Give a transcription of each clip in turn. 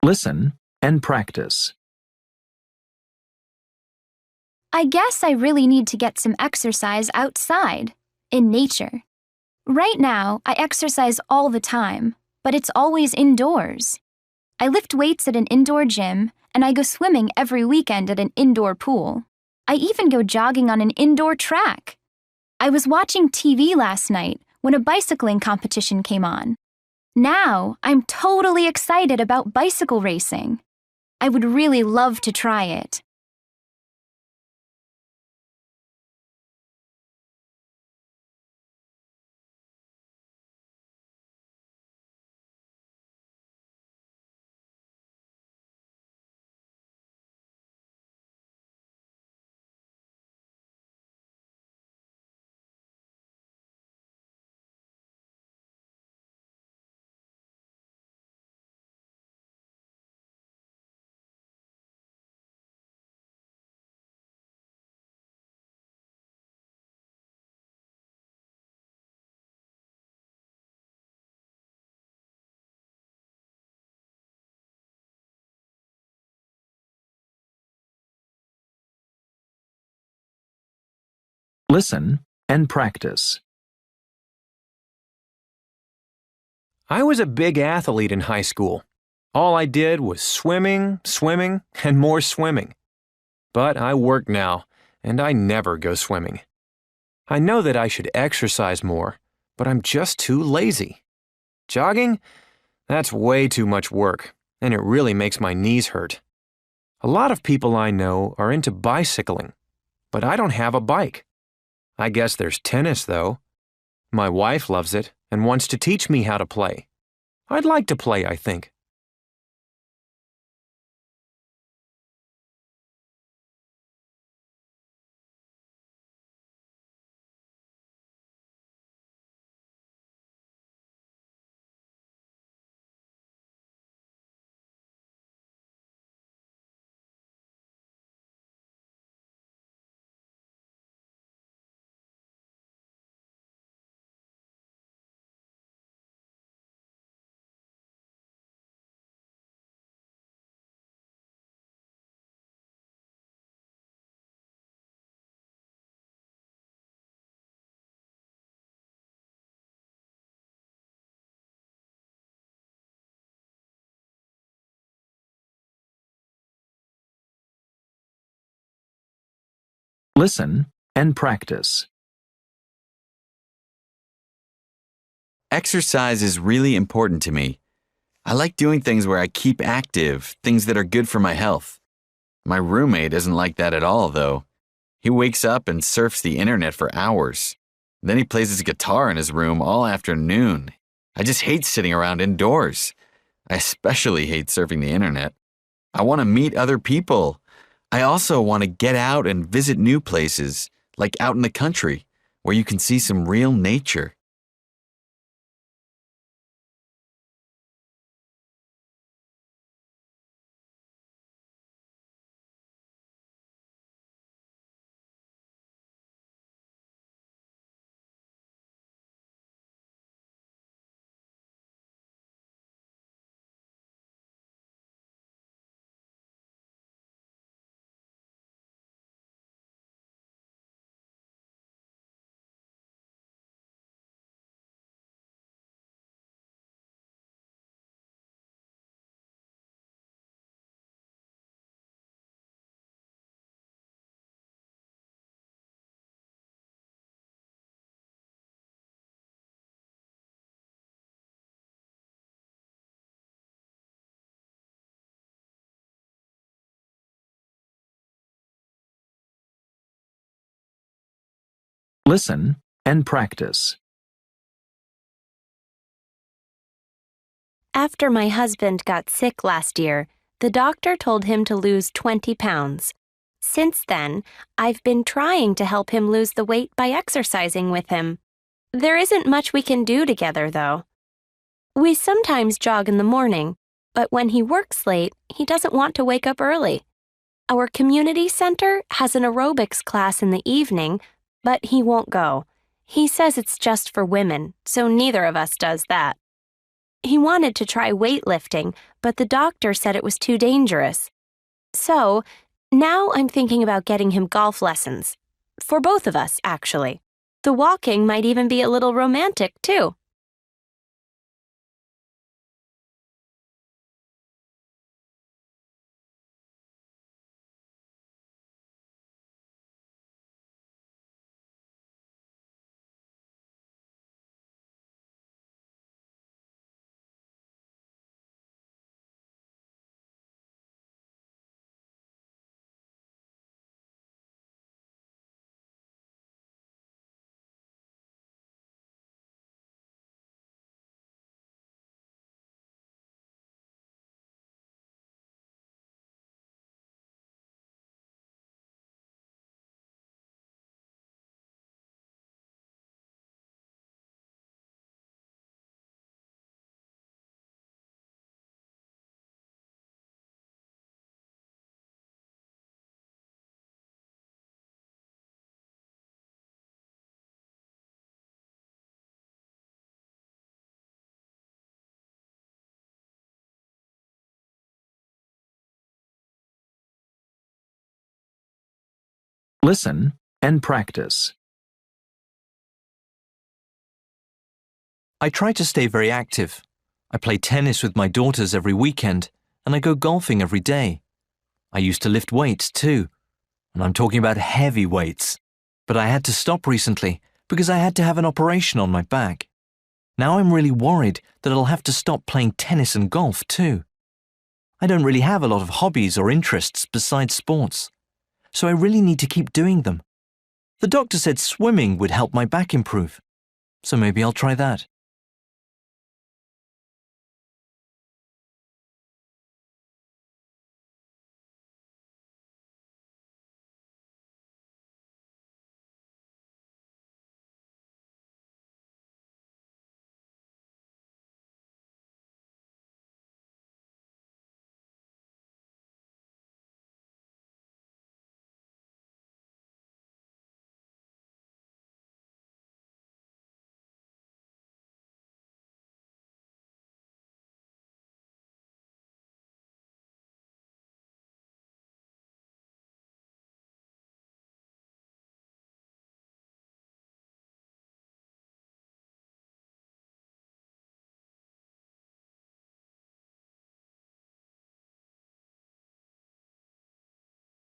Listen and practice. I guess I really need to get some exercise outside, in nature. Right now, I exercise all the time, but it's always indoors. I lift weights at an indoor gym, and I go swimming every weekend at an indoor pool. I even go jogging on an indoor track. I was watching TV last night when a bicycling competition came on. Now, I'm totally excited about bicycle racing. I would really love to try it. Listen and practice. I was a big athlete in high school. All I did was swimming, swimming, and more swimming. But I work now, and I never go swimming. I know that I should exercise more, but I'm just too lazy. Jogging? That's way too much work, and it really makes my knees hurt. A lot of people I know are into bicycling, but I don't have a bike. I guess there's tennis, though. My wife loves it and wants to teach me how to play. I'd like to play, I think. Listen and practice. Exercise is really important to me. I like doing things where I keep active, things that are good for my health. My roommate isn't like that at all, though. He wakes up and surfs the internet for hours. Then he plays his guitar in his room all afternoon. I just hate sitting around indoors. I especially hate surfing the internet. I want to meet other people. I also want to get out and visit new places, like out in the country, where you can see some real nature. Listen and practice. After my husband got sick last year, the doctor told him to lose 20 pounds. Since then, I've been trying to help him lose the weight by exercising with him. There isn't much we can do together, though. We sometimes jog in the morning, but when he works late, he doesn't want to wake up early. Our community center has an aerobics class in the evening, but he won't go. He says it's just for women, so neither of us does that. He wanted to try weightlifting, but the doctor said it was too dangerous. So, now I'm thinking about getting him golf lessons. For both of us, actually. The walking might even be a little romantic, too. Listen and practice. I try to stay very active. I play tennis with my daughters every weekend, and I go golfing every day. I used to lift weights too, and I'm talking about heavy weights. But I had to stop recently because I had to have an operation on my back. Now I'm really worried that I'll have to stop playing tennis and golf too. I don't really have a lot of hobbies or interests besides sports, so I really need to keep doing them. The doctor said swimming would help my back improve, so maybe I'll try that.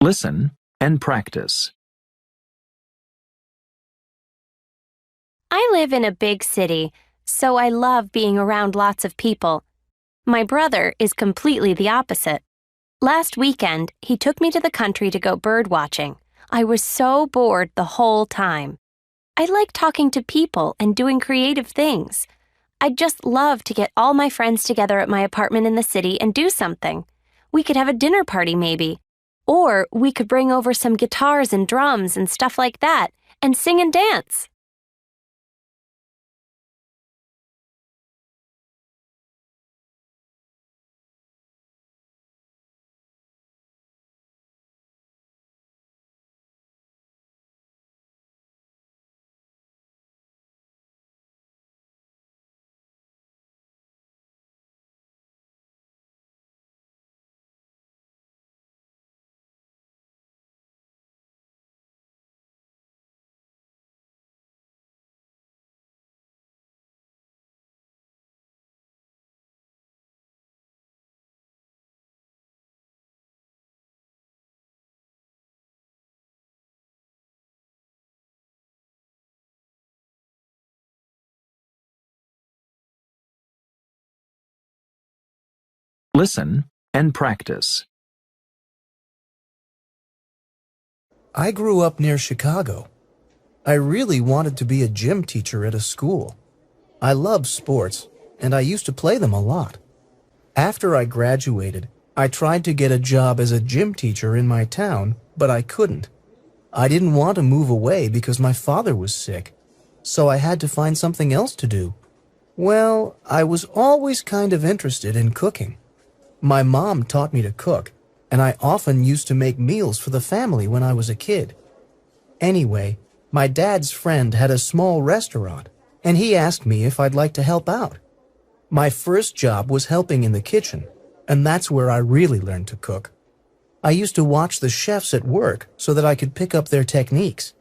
Listen and practice. I live in a big city, so I love being around lots of people. My brother is completely the opposite. Last weekend, he took me to the country to go bird watching. I was so bored the whole time. I like talking to people and doing creative things. I'd just love to get all my friends together at my apartment in the city and do something. We could have a dinner party maybe. Or we could bring over some guitars and drums and stuff like that and sing and dance. Listen and practice. I grew up near Chicago. I really wanted to be a gym teacher at a school. I love sports, and I used to play them a lot. After I graduated, I tried to get a job as a gym teacher in my town, but I couldn't. I didn't want to move away because my father was sick, so I had to find something else to do. Well, I was always kind of interested in cooking. My mom taught me to cook, and I often used to make meals for the family when I was a kid. Anyway, my dad's friend had a small restaurant, and he asked me if I'd like to help out. My first job was helping in the kitchen, and that's where I really learned to cook. I used to watch the chefs at work so that I could pick up their techniques.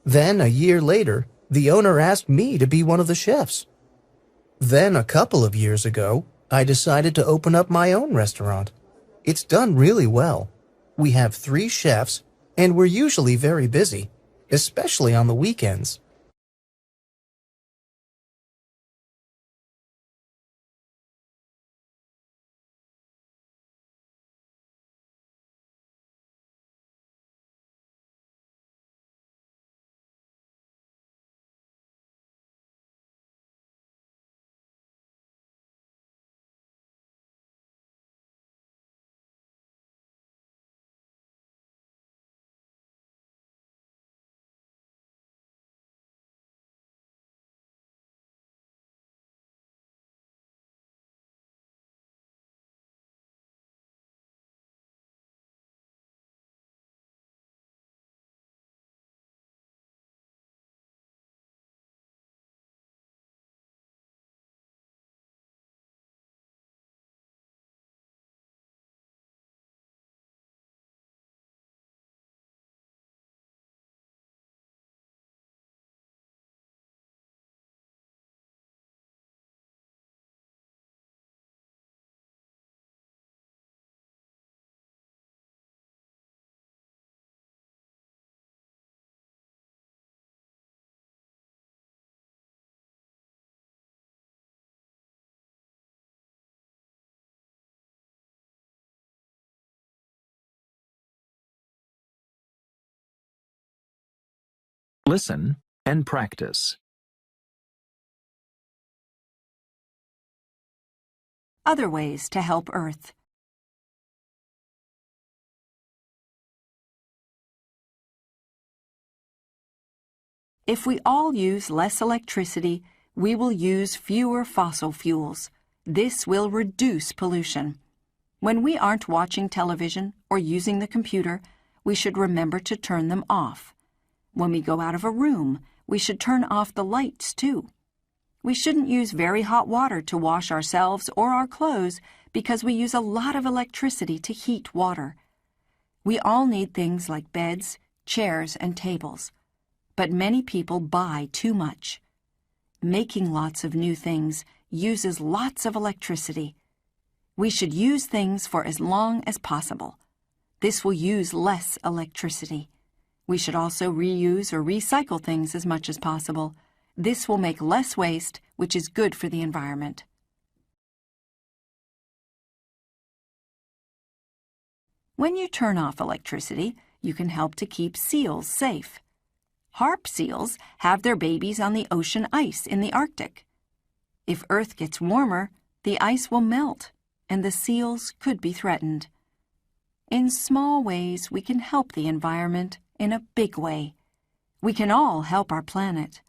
Then, a year later, the owner asked me to be one of the chefs. Then, a couple of years ago, I decided to open up my own restaurant. It's done really well. We have 3 chefs, and we're usually very busy, especially on the weekends. Listen and practice. Other ways to help Earth. If we all use less electricity, we will use fewer fossil fuels. This will reduce pollution. When we aren't watching television or using the computer, we should remember to turn them off. When we go out of a room, we should turn off the lights too. We shouldn't use very hot water to wash ourselves or our clothes because we use a lot of electricity to heat water. We all need things like beds, chairs, and tables. But many people buy too much. Making lots of new things uses lots of electricity. We should use things for as long as possible. This will use less electricity. We should also reuse or recycle things as much as possible. This will make less waste, which is good for the environment. When you turn off electricity, you can help to keep seals safe. Harp seals have their babies on the ocean ice in the Arctic. If Earth gets warmer, the ice will melt, and the seals could be threatened. In small ways, we can help the environment in a big way. We can all help our planet.